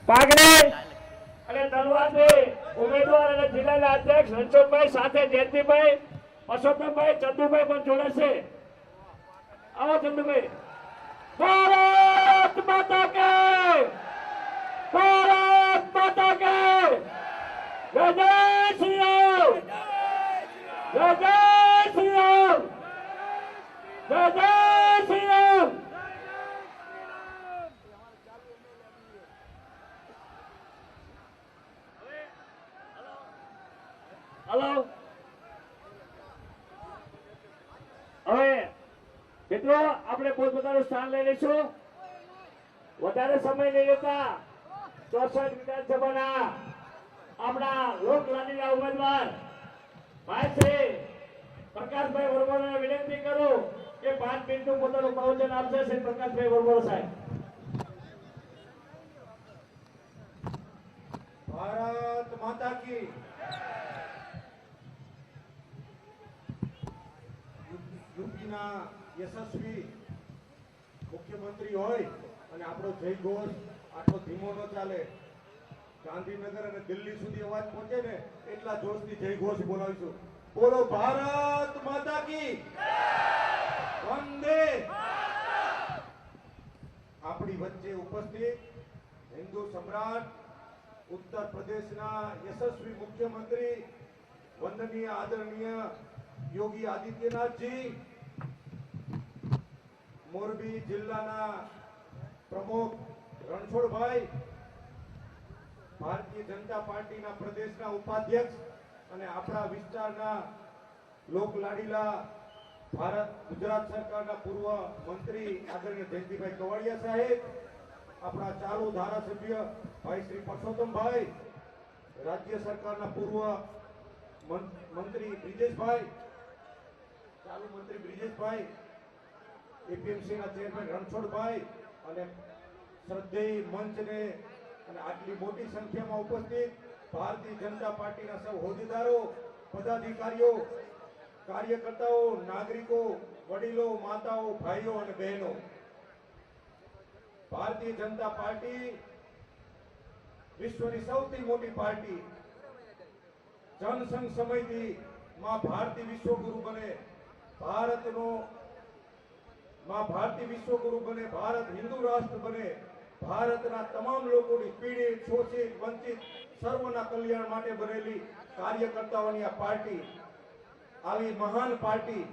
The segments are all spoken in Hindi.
પાઘડી અને તલવારથી ઉમેદવાર અને જિલ્લાના અધ્યક્ષ રણછોડભાઈ સાથે જયંતિભાઈ, અશોકભાઈ, ચંદુભાઈ પણ જોડે છે. આવો ચંદુભાઈ. ભારત માતા કે ભારત માતા કે જય જય શ્રી રામ, જય જય શ્રી રામ, જય જય શ્રી રામ. હલો, હવે મિત્રો આપણે પોતપોતાનું સ્થાન લઈ લઈશું. વધારે સમય નહીં લેતા 64 વિધાનસભાના આપણા લોકલાડીલા ઉમેદવાર ભાઈ શ્રી પ્રકાશભાઈ વરવોરાને વિનંતી કરું કે 5 મિનિટનું પોતાનું પ્રવચન આપશે. શ્રી પ્રકાશભાઈ વરવોરા સાહેબ. ભારત માતા કી. યુપીના યશસ્વી મુખ્યમંત્રી હોય અને આપણો જય ઘોષ આટલો ધીમો ન ચાલે. ગાંધીનગર અને દિલ્હી સુધી અવાજ પહોંચે ને એટલા જોશથી જય ઘોષ બોલાવીશું. બોલો ભારત માતા કી વંદે. આપણી વચ્ચે ઉપસ્થિત હિન્દુ સમ્રાટ ઉત્તર પ્રદેશના યશસ્વી મુખ્યમંત્રી વંદનીય આદરણીય યોગી આદિત્યનાથજી, મોરબી જિલ્લાના પ્રમુખ રણછોડભાઈ, ભારતીય જનતા પાર્ટીના પ્રદેશના ઉપાધ્યક્ષ અને આપણા વિસ્તારના લોકલાડીલા ગુજરાત સરકારના પૂર્વ મંત્રી આદરણીય જયંતિભાઈ કવાડિયા સાહેબ, આપણા ચાલુ ધારાસભ્ય ભાઈ શ્રી પરસોત્તમભાઈ, રાજ્ય સરકારના પૂર્વ મંત્રી બ્રિજેશભાઈ, ચાલુ મંત્રી બ્રિજેશભાઈ, એપીએમસીના ચેરમેન રણછોડભાઈ અને શ્રદ્ધેય મંચને અને આટલી મોટી સંખ્યામાં ઉપસ્થિત ભારતીય જનતા પાર્ટીના સૌ હોદ્દેદારો, પદાધિકારીઓ, કાર્યકર્તાઓ, નાગરિકો, વડીલો, માતાઓ, ભાઈઓ અને બહેનો, ભારતીય જનતા પાર્ટી વિશ્વની સૌથી મોટી પાર્ટી. જનસંઘ સમયથી માં ભારતી વિશ્વગુરુ બને, માં ભારતી વિશ્વગુરુ બને, ભારત હિન્દુ રાષ્ટ્ર બને, ભારતના તમામ લોકોની પીડિત, શોષિત, વંચિત સર્વના કલ્યાણ માટે બનેલી કાર્યકર્તાઓની આ પાર્ટી, આવી મહાન પાર્ટી.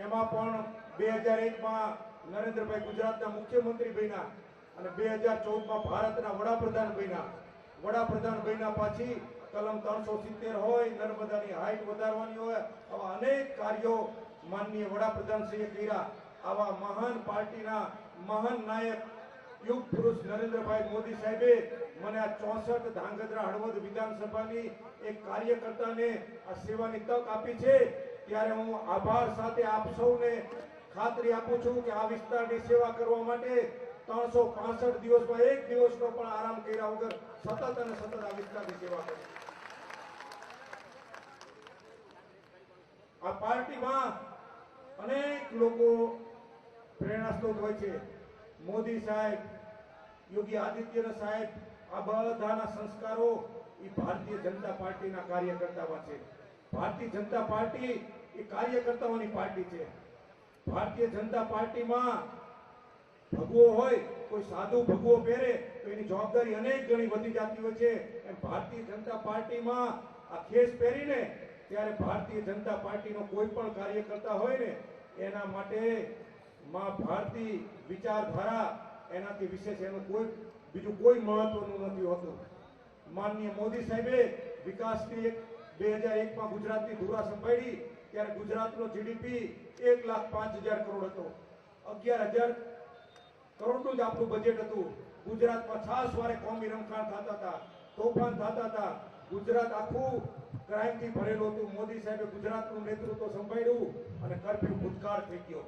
એમાં પણ 2001માં નરેન્દ્રભાઈ ગુજરાતના મુખ્યમંત્રી બન્યા અને 2014માં ભારતના વડાપ્રધાન બન્યા. વડાપ્રધાન બન્યા પછી કલમ 370 હોય, નર્મદાની હાઈટ વધારવાની હોય, આવા અનેક કાર્યો માનનીય વડાપ્રધાનશ્રીએ કર્યા. આવા મહાન પાર્ટીના મહાન નાયક યુગ પુરુષ નરેન્દ્રભાઈ મોદી સાહેબે મને આ 64 ધાંગધ્રા હળવદ વિધાનસભાની એક કાર્યકર્તાને આ સેવાની તક આપી છે. ત્યારે હું આભાર સાથે આપ સૌને ખાતરી આપું છું કે આ વિસ્તારની સેવા કરવા માટે 365 દિવસમાં એક દિવસનો પણ આરામ કર્યા વગર સતત અને સતત આ વિસ્તારની સેવા કરી. આ પાર્ટીમાં અનેક લોકો પ્રેરણા સ્ત્રોત હોય છે. મોદી સાહેબ, યોગી આદિત્યનાથ સાહેબ, આ બધાના સંસ્કારો એ ભારતીય જનતા પાર્ટીના કાર્યકર્તામાં છે. ભારતીય જનતા પાર્ટી એ કાર્યકર્તાઓની પાર્ટી છે. ભારતીય જનતા પાર્ટીમાં ભગવો હોય, કોઈ સાધુ ભગવો પહેરે તો એની જવાબદારી અનેક ગણી વધી જતી હોય છે. એમ ભારતીય જનતા પાર્ટીમાં આ ખેસ પહેરીને ત્યારે ભારતીય જનતા પાર્ટીનો કોઈ પણ કાર્યકર્તા હોય ને એના માટે માં ભારતી વિચારધારા એનાથી વિશેષ એનું બીજું કોઈ મહત્વનું નથી હોતું. માનનીય મોદી સાહેબે વિકાસની 2001માં ગુજરાતની ધુરા સંભાળી ત્યારે ગુજરાતનો જીડીપી 1,05,000 કરોડ હતો. 11,000 કરોડનું જ આપણું બજેટ હતું. ગુજરાતમાં છાસવારે કોમી રમખાણ થતા હતા, તોફાન થતા હતા. ગુજરાત આખું ક્રાઇમથી ભરેલું હતું. મોદી સાહેબે ગુજરાતનું નેતૃત્વ સંભાળ્યું અને કર્ફ્યુ ભૂતકાળ થઈ ગયો.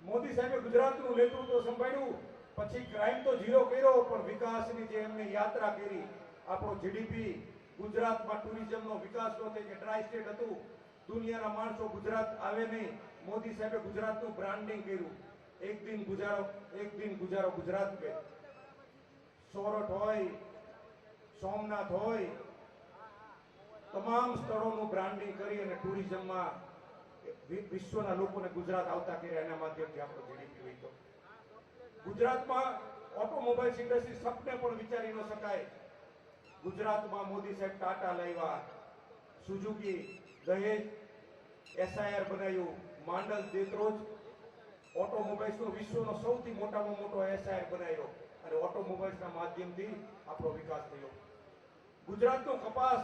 મોદી સાહેબે ગુજરાતનું નેતૃત્વ સંભાળ્યું પછી ક્રાઇમ તો ઝીરો કર્યો, પણ વિકાસની જે એમને યાત્રા કરી, આપણો જીડીપી ગુજરાતમાં ટુરિઝમનો વિકાસ નો થઈ કે ટ્રાય સ્ટેટ હતું, દુનિયાના માણસો ગુજરાત આવે નહીં. મોદી સાહેબે ગુજરાતનું બ્રાન્ડિંગ કર્યું. એક દિન ગુજારો ગુજરાત पे સોરઠ હોય, સોમનાથ હોય, તમામ સ્થળોનું બ્રાન્ડિંગ કરી અને ટુરિઝમમાં વિશ્વના લોકોને ગુજરાત આવતા કર્યા. એના માધ્યમથી આપણો જીડીપી વધ્યો. ગુજરાતમાં ઓટોમોબાઈલ્સ ઇન્ડસ્ટ્રી સપને પણ વિચારી ન શકાય. ગુજરાતમાં મોદી સાહેબ ટાટા લાવ્યા, સુઝુકી, દહેજ, એસઆઈઆર બનાવ્યું, માંડલ, દેત્રોજ ઓટોમોબાઈલ્સનો વિશ્વનો સૌથી મોટામાં મોટો એસઆઈઆર બનાવ્યો અને ઓટોમોબાઈલ્સના માધ્યમથી આપણો વિકાસ થયો. ગુજરાતનો કપાસ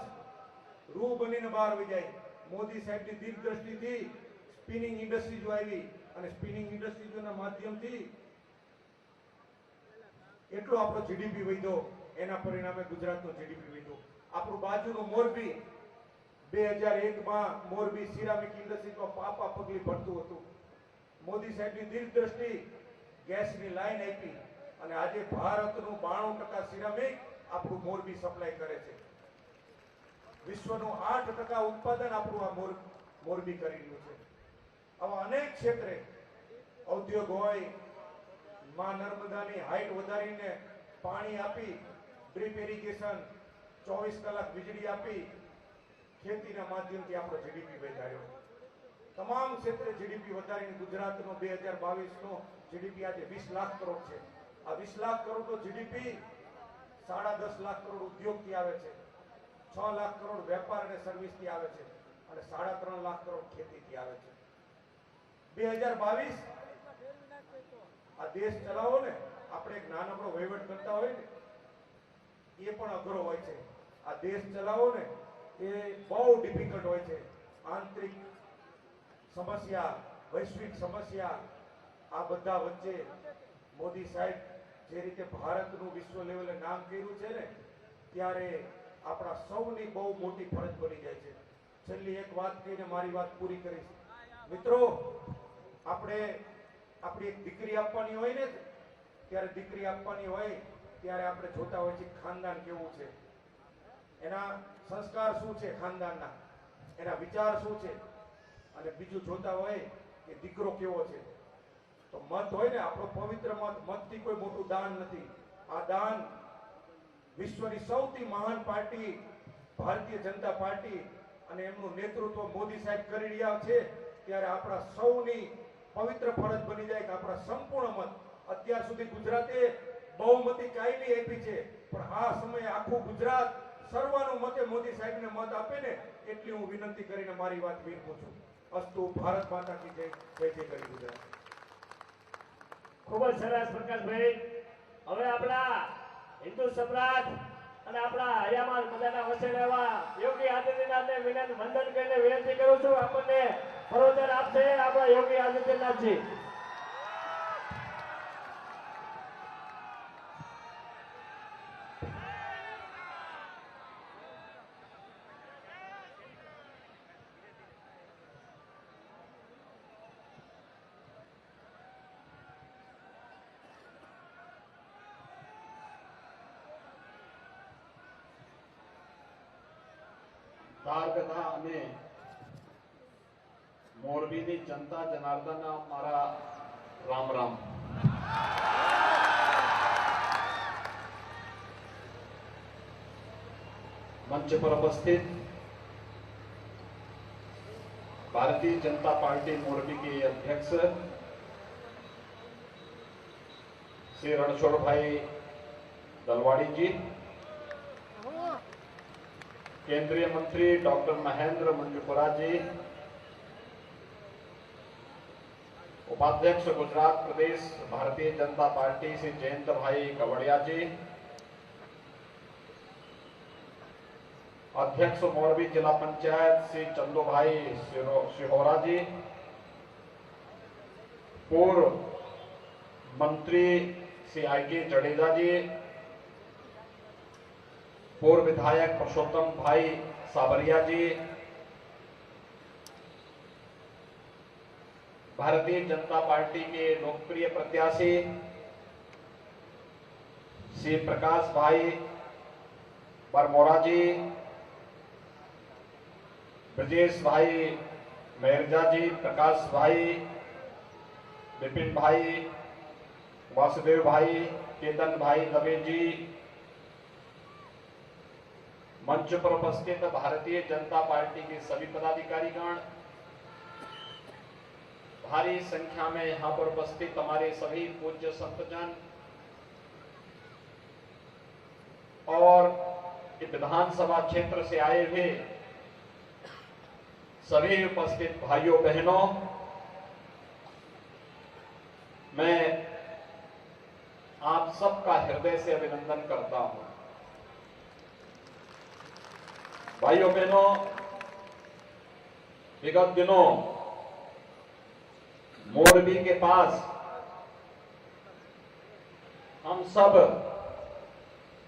રૂ બનીને બહાર વહી જાય. મોદી સાહેબની દીર્ઘદ્રષ્ટિથી સ્પિનિંગ ઇન્ડસ્ટ્રીઝ આવી અને સ્પિનિંગ ઇન્ડસ્ટ્રીઝના માધ્યમથી એટલો આપણો જીડીપી વધ્યો. એના પરિણામે ગુજરાતનો જીડીપી વધ્યો. આપણું બાજુનું મોરબી 2001માં મોરબી સિરામિક ઇન્ડસ્ટ્રીઝમાં પાપા પગલી ભરતું હતું. મોદી સાહેબની દીર્ઘદ્રષ્ટિ ગેસની લાઈન આપી અને આજે ભારતનું 92% સિરામિક આપણું મોરબી સપ્લાય કરે છે. વિશ્વનું 8% ઉત્પાદન આપણું આ મોરબી કરી રહ્યું છે. આવા અનેક ક્ષેત્રે ઔદ્યોગ હોય, માં નર્મદાની હાઈટ વધારીને પાણી આપી, ડ્રીપ ઇરિગેશન, 24 કલાક વીજળી આપી, ખેતીના માધ્યમથી આપણો જીડીપી વધાર્યો. તમામ ક્ષેત્રે જીડીપી વધારીને ગુજરાતનો 2022નો જીડીપી આજે 20 લાખ કરોડ છે. આ 20 લાખ કરોડનો જીડીપી 10.5 લાખ કરોડ ઉદ્યોગથી આવે છે, 6 લાખ કરોડ વેપાર અને સર્વિસથી આવે છે અને 3.5 લાખ કરોડ ખેતીથી આવે છે. 2022 આ દેશ ચલાવો ને, આપણે એક નાનકડો વહીવટ કરતા હોય ને એ પણ અઘરો હોય છે. આ દેશ ચલાવો ને એ બહુ ડિફિકલ્ટ હોય છે. આંતરિક સમસ્યા, વૈશ્વિક સમસ્યા, આ બધા વચ્ચે મોદી સાહેબ જે રીતે ભારતનું વિશ્વ લેવલે નામ કર્યું છે ને, ત્યારે આપણા સૌની બહુ મોટી ફરજ બની જાય છે. છેલ્લી એક વાત કહીને મારી વાત પૂરી કરીશ. મિત્રો, આપણે આપણી એક દીકરી આપવાની હોય ને, ત્યારે દીકરી આપવાની હોય ત્યારે આપણે જોતા હોય છે ખાનદાન કેવું છે, એના સંસ્કાર શું છે, ખાનદાનના એના વિચાર શું છે, અને બીજું જોતા હોય કે દીકરો કેવો છે. તો મત હોય ને, આપણો પવિત્ર મત, મતથી કોઈ મોટું દાન નથી. આ દાન વિશ્વની સૌથી મહાન પાર્ટી ભારતીય જનતા પાર્ટી અને એમનું નેતૃત્વ મોદી સાહેબ કરી રહ્યા છે, ત્યારે આપણા સૌની પવિત્ર ફરજ બની જાય કે આપણા સંપૂર્ણ મત. અત્યાર સુધી ગુજરાતે બહુમતી કાયમી આપી છે, પણ આ સમયે આખું ગુજરાત સર્વાનુમતે મોદી સાહેબને મત આપે ને, એટલી હું વિનંતી કરીને મારી વાત વિરમું છું. અસ્તુ. ભારત માતા કી જય. જય જય કરી ગુજરાત. ખૂબ જ સરસ પ્રકાશભાઈ. હવે આપણા હિન્દુ સમ્રાટ અને આપણા હયામાન મજાના વસેલ એવા યોગી આદિત્યનાથને વિનંતી વંદન કરીને વિનંતી કરું છું, આપણને પ્રવચન આપશે આપણા યોગી આદિત્યનાથજી. દ્વારકા અને મોરબીની જનતા જનાર્દનના મારા રામ રામ. મંચ પર उपस्थित भारतीय जनता पार्टी मोरबी के अध्यक्ष श्री रणछोड़ भाई दलवाड़ी जी, केंद्रीय मंत्री डॉक्टर महेंद्र मुंजपुरा जी, उपाध्यक्ष गुजरात प्रदेश भारतीय जनता पार्टी श्री जयंत भाई कवड़िया जी, अध्यक्ष मोरबी जिला पंचायत श्री चंदू भाई सिहोरा जी, पूर्व मंत्री श्री आई.के. जडेजा जी, पूर्व विधायक पुरुषोत्तम भाई साबरिया जी, भारतीय जनता पार्टी के लोकप्रिय प्रत्याशी श्री प्रकाश भाई बरमोरा जी, ब्रजेश भाई मेहरजा जी, प्रकाश भाई, विपिन भाई, वासुदेव भाई, केतन भाई दवे जी, मंच पर उपस्थित भारतीय जनता पार्टी के सभी पदाधिकारीगण, भारी संख्या में यहां पर उपस्थित हमारे सभी पूज्य संतजन और विधानसभा क्षेत्र से आए हुए सभी उपस्थित भाइयों बहनों, मैं आप सबका हृदय से अभिनंदन करता हूं। भाइयों बहनों, विगत दिनों मोरबी के पास हम सब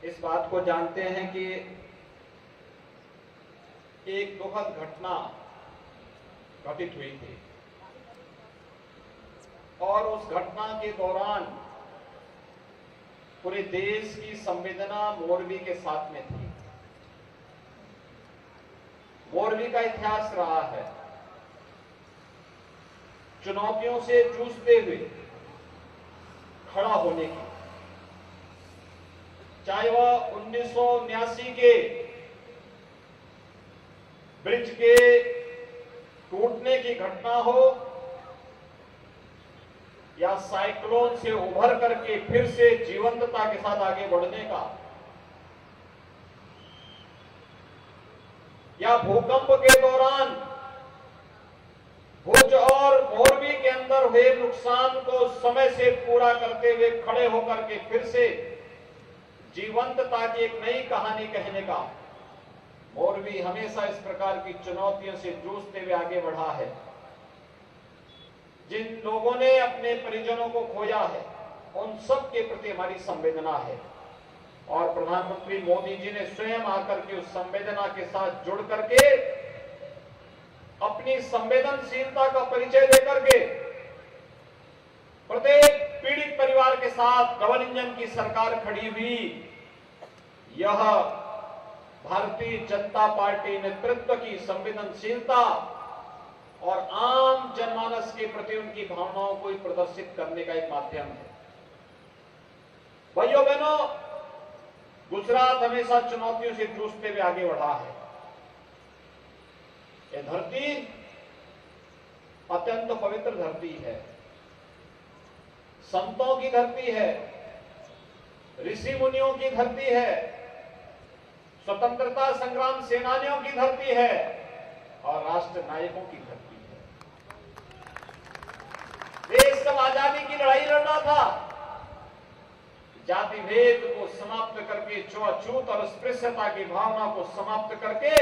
इस बात को जानते हैं कि एक दुखद घटना घटित हुई थी और उस घटना के दौरान पूरे देश की संवेदना मोरबी के साथ में थी। मोरबी का इतिहास रहा है चुनौतियों से जूझते हुए खड़ा होने की, चाहे वह 1979 के ब्रिज के टूटने की घटना हो या साइक्लोन से उभर करके फिर से जीवंतता के साथ आगे बढ़ने का, या भूकंप के दौरान भुज और मोरबी के अंदर हुए नुकसान को समय से पूरा करते हुए खड़े होकर के फिर से जीवंतता की एक नई कहानी कहने का, मोरबी हमेशा इस प्रकार की चुनौतियों से जूझते हुए आगे बढ़ा है। जिन लोगों ने अपने परिजनों को खोया है उन सब के प्रति हमारी संवेदना है और प्रधानमंत्री मोदी जी ने स्वयं आकर के उस संवेदना के साथ जुड़ करके अपनी संवेदनशीलता का परिचय देकर के प्रत्येक पीड़ित परिवार के साथ डबल इंजन की सरकार खड़ी हुई। यह भारतीय जनता पार्टी नेतृत्व की संवेदनशीलता और आम जनमानस के प्रति उनकी भावनाओं को प्रदर्शित करने का एक माध्यम है। भाइयों बहनों, गुजरात हमेशा चुनौतियों से जूझते हुए आगे बढ़ा है। यह धरती अत्यंत पवित्र धरती है, संतों की धरती है, ऋषि मुनियों की धरती है, स्वतंत्रता संग्राम सेनानियों की धरती है और राष्ट्र नायकों की धरती है। देश जब आजादी की लड़ाई लड़ रहा था, जाति भेद को समाप्त करके, छुआछूत और अस्पृश्यता की भावना को समाप्त करके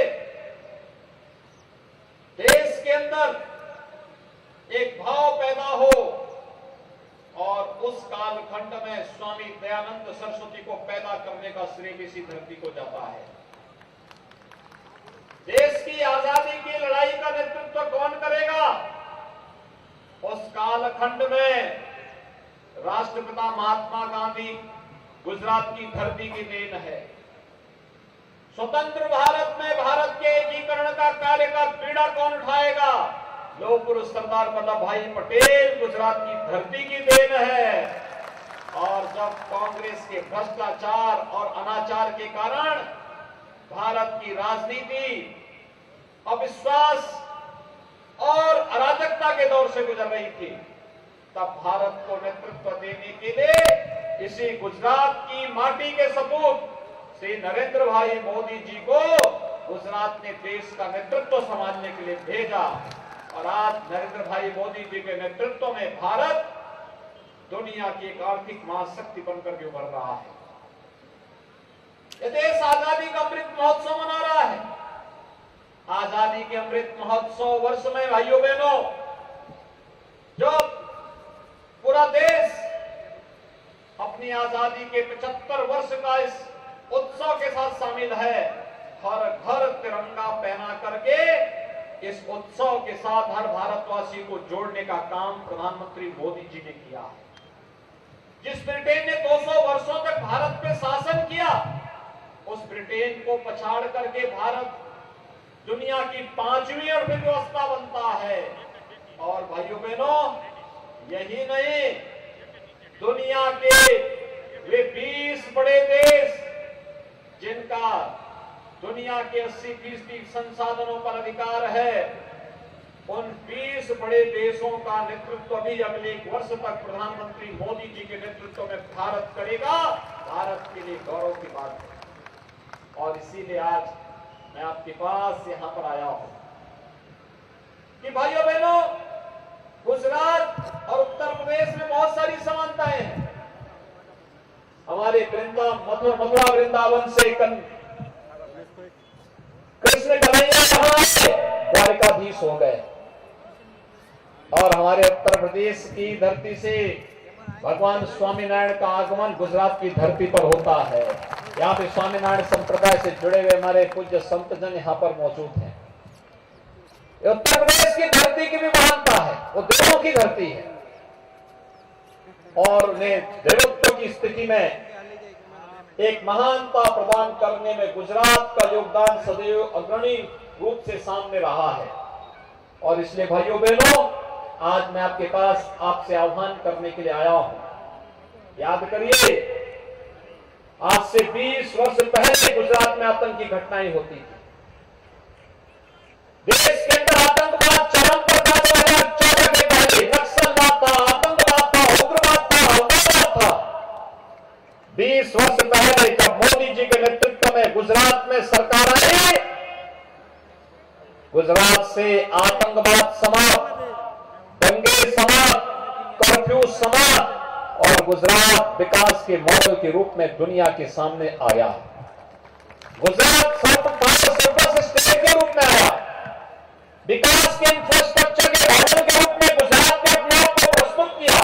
देश के अंदर एक भाव पैदा हो और उस कालखंड में स्वामी दयानंद सरस्वती को पैदा करने का श्रेय इसी धरती को जाता है। देश की आजादी की लड़ाई का नेतृत्व कौन करेगा? उस कालखंड में राष्ट्रपिता महात्मा गांधी गुजरात की धरती की देन है। स्वतंत्र भारत में भारत के एकीकरण का कार्य का बीड़ा कौन उठाएगा? लौह पुरुष सरदार वल्लभ भाई पटेल गुजरात की धरती की देन है। और जब कांग्रेस के भ्रष्टाचार और अनाचार के कारण भारत की राजनीति अविश्वास और अराजकता के दौर से गुजर रही थी, तब भारत को नेतृत्व देने के लिए इसी गुजरात की माटी के सपूत श्री नरेंद्र भाई मोदी जी को गुजरात ने देश का नेतृत्व संभालने के लिए भेजा और आज नरेंद्र भाई मोदी जी के नेतृत्व में भारत दुनिया की एक आर्थिक महाशक्ति बनकर के उभर रहा है। यह देश आजादी का अमृत महोत्सव मना रहा है। आजादी के अमृत महोत्सव वर्ष में भाइयों बहनों, जब पूरा देश अपनी आजादी के 75 वर्ष का इस उत्सव के साथ शामिल है, हर घर तिरंगा पहना करके इस उत्सव के साथ हर भारतवासी को जोड़ने का काम प्रधानमंत्री मोदी जी ने किया है। जिस ब्रिटेन ने 200 वर्षों तक भारत पे शासन किया, उस ब्रिटेन को पछाड़ करके भारत दुनिया की 5वीं अर्थव्यवस्था बनता है। और भाइयों बहनों, यही नहीं, दुनिया के वे 20 बड़े देश जिनका दुनिया के 80% संसाधनों पर अधिकार है, उन 20 बड़े देशों का नेतृत्व भी अगले 1 वर्ष तक प्रधानमंत्री मोदी जी के नेतृत्व में भारत करेगा। भारत के लिए गौरव की बात है। और इसीलिए आज मैं आपके पास यहां पर आया हूं कि भाइयों बहनों, गुजरात और उत्तर प्रदेश में बहुत सारी समानताएं हैं। हमारे मथुरा वृंदावन से कृष्ण कन्हैया कहां द्वारिकाधीश हो गए, और हमारे उत्तर प्रदेश की धरती से भगवान स्वामीनारायण का आगमन गुजरात की धरती पर होता है। यहाँ पे स्वामीनारायण संप्रदाय से जुड़े हुए हमारे पूज्य संतजन यहाँ पर मौजूद हैं। उत्तर प्रदेश की धरती की भी महानता है, वो देवों की धरती है, और उन्हें देवत्व की स्थिति में एक महानता प्रदान करने में गुजरात का योगदान सदैव अग्रणी रूप से सामने रहा है। और इसलिए भाइयों बहनों, आज मैं आपके पास आपसे आह्वान करने के लिए आया हूं। याद करिए, आज से 20 वर्ष पहले गुजरात में आतंकी घटनाएं होती थी। देश के अंदर आतंकवाद चरम पर था। 2014 के पहले नक्सलवाद था, आतंकवाद था, उग्रवाद था, उग्रवाद था। 20 वर्ष पहले जब मोदी जी के नेतृत्व में गुजरात में सरकार आई, गुजरात से आतंकवाद समाप्त, दंगे समाप्त, कर्फ्यू समाप्त, और गुजरात विकास के मॉडल के रूप में दुनिया के सामने आया। गुजरात सर्वोत्तम स्टेट के रूप में आया। विकास के इंफ्रास्ट्रक्चर के मॉडल के रूप में गुजरात ने अपने आप को प्रस्तुत किया।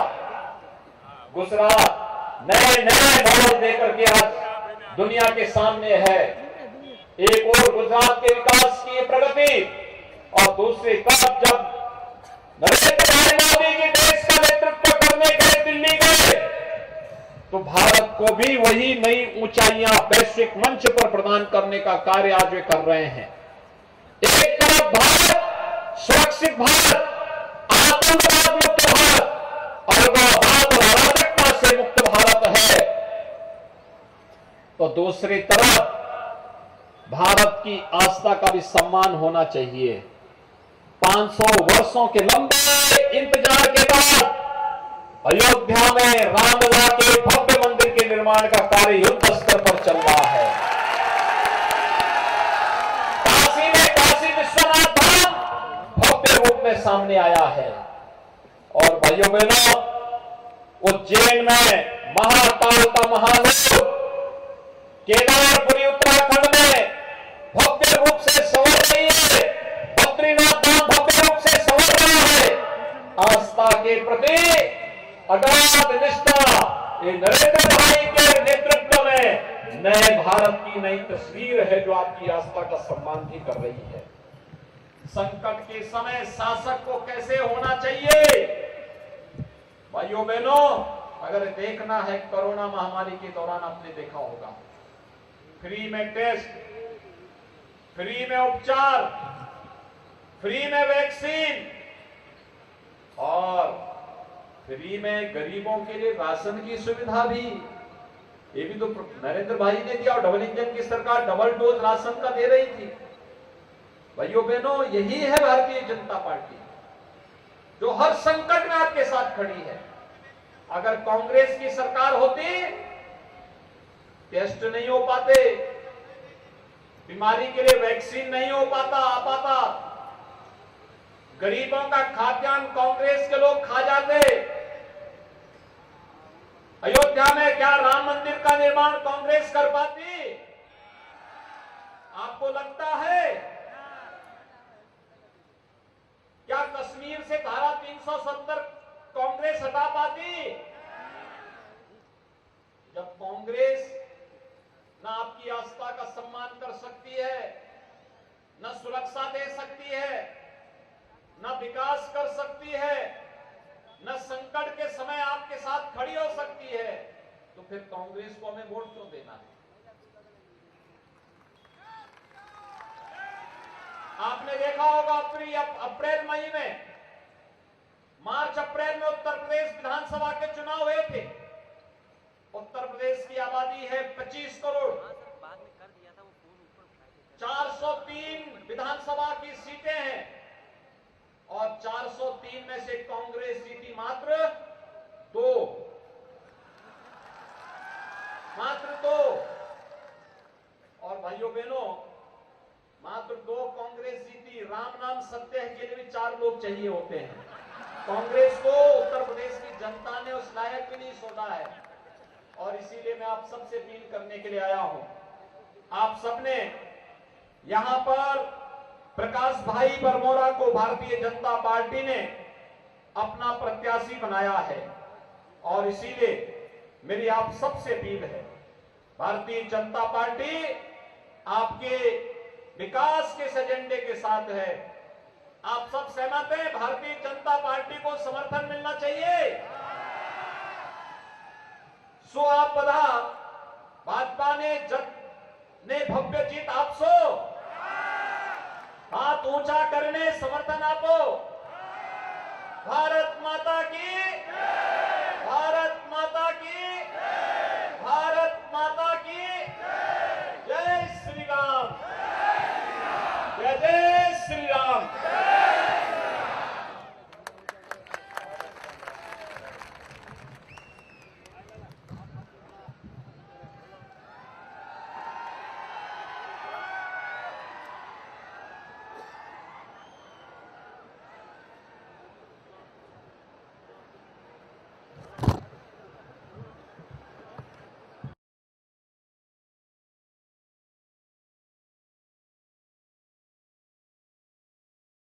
गुजरात नए नए मॉडल देकर के आज दुनिया के सामने है। एक और गुजरात के विकास की प्रगति, और दूसरी तरफ जब नरेंद्र मोदी जी देश का नेतृत्व करने के लिए दिल्ली गए, तो भारत को भी वही नई ऊंचाइयां वैश्विक मंच पर प्रदान करने का कार्य आज वे कर रहे हैं। एक तरफ भारत सुरक्षित भारत, आतंकवाद मुक्त भारत, अलगाववाद और अराजकता से मुक्त भारत है, तो दूसरी तरफ भारत की आस्था का भी सम्मान होना चाहिए। 500 वर्षों के लंबे इंतजार के बाद अयोध्या में रामलला के भव्य मंदिर के निर्माण का कार्य युद्ध स्तर पर चल रहा है। काशी में काशी विश्वनाथ धाम भव्य रूप में सामने आया है। और भाइयों बहनों, उज्जैन में महाकाल का महालोक, केदारपुरी उत्तराखंड में भव्य रूप से संवर रही है। बद्रीनाथ धाम भव्य रूप से संवर रहा है। आस्था के प्रति अगाध निष्ठा ये नरेंद्र भाई के नेतृत्व में नए भारत की नई तस्वीर है, जो आपकी आस्था का सम्मान भी कर रही है। संकट के समय शासक को कैसे होना चाहिए? भाइयों बहनों, अगर देखना है, कोरोना महामारी के दौरान आपने देखा होगा, फ्री में टेस्ट, फ्री में उपचार, फ्री में वैक्सीन, और फ्री में गरीबों के लिए राशन की सुविधा भी। ये भी तो नरेंद्र भाई ने दिया, और डबल इंजन की सरकार डबल डोज राशन का दे रही थी। भाइयों बहनों, यही है भारतीय जनता पार्टी, जो हर संकट में आपके साथ खड़ी है। अगर कांग्रेस की सरकार होती, टेस्ट नहीं हो पाते, बीमारी के लिए वैक्सीन नहीं हो पाता, आ पाता, गरीबों का खाद्यान्न कांग्रेस के लोग खा जाते। अयोध्या में क्या राम मंदिर का निर्माण कांग्रेस कर पाती? आपको लगता है? क्या कश्मीर से धारा 370 कांग्रेस हटा पाती? जब कांग्रेस न आपकी आस्था का सम्मान कर सकती है, न सुरक्षा दे सकती है, न विकास कर सकती है, न संकट के समय आपके साथ खड़ी हो सकती है, तो फिर कांग्रेस को हमें वोट क्यों देना है? आपने देखा होगा अप्रैल मई में, मार्च अप्रैल में उत्तर प्रदेश विधानसभा के चुनाव हुए थे। उत्तर प्रदेश की आबादी है 25 करोड़। विधानसभा की सीटें हैं और 403 में से कांग्रेस जीती मात्र 2, मात्र 2। और भाइयों बहनों, मात्र 2 कांग्रेस जीती। राम नाम सत्य है के लिए भी 4 लोग चाहिए होते हैं। कांग्रेस को उत्तर प्रदेश की जनता ने उस लायक भी नहीं सोचा है और इसीलिए मैं आप सबसे अपील करने के लिए आया हूं। आप सबने यहां पर प्रकाश भाई बरमोरा को भारतीय जनता पार्टी ने अपना प्रत्याशी बनाया है और इसीलिए मेरी आप सबसे अपील है, भारतीय जनता पार्टी आपके विकास के इस एजेंडे के साथ है। आप सब सहमत हैं? भारतीय जनता पार्टी को समर्थन मिलना चाहिए। सो आप बधा भाजपा ने भव्य जीत आपसो हाथ ऊंचा करने समर्थन आपो। भारत माता की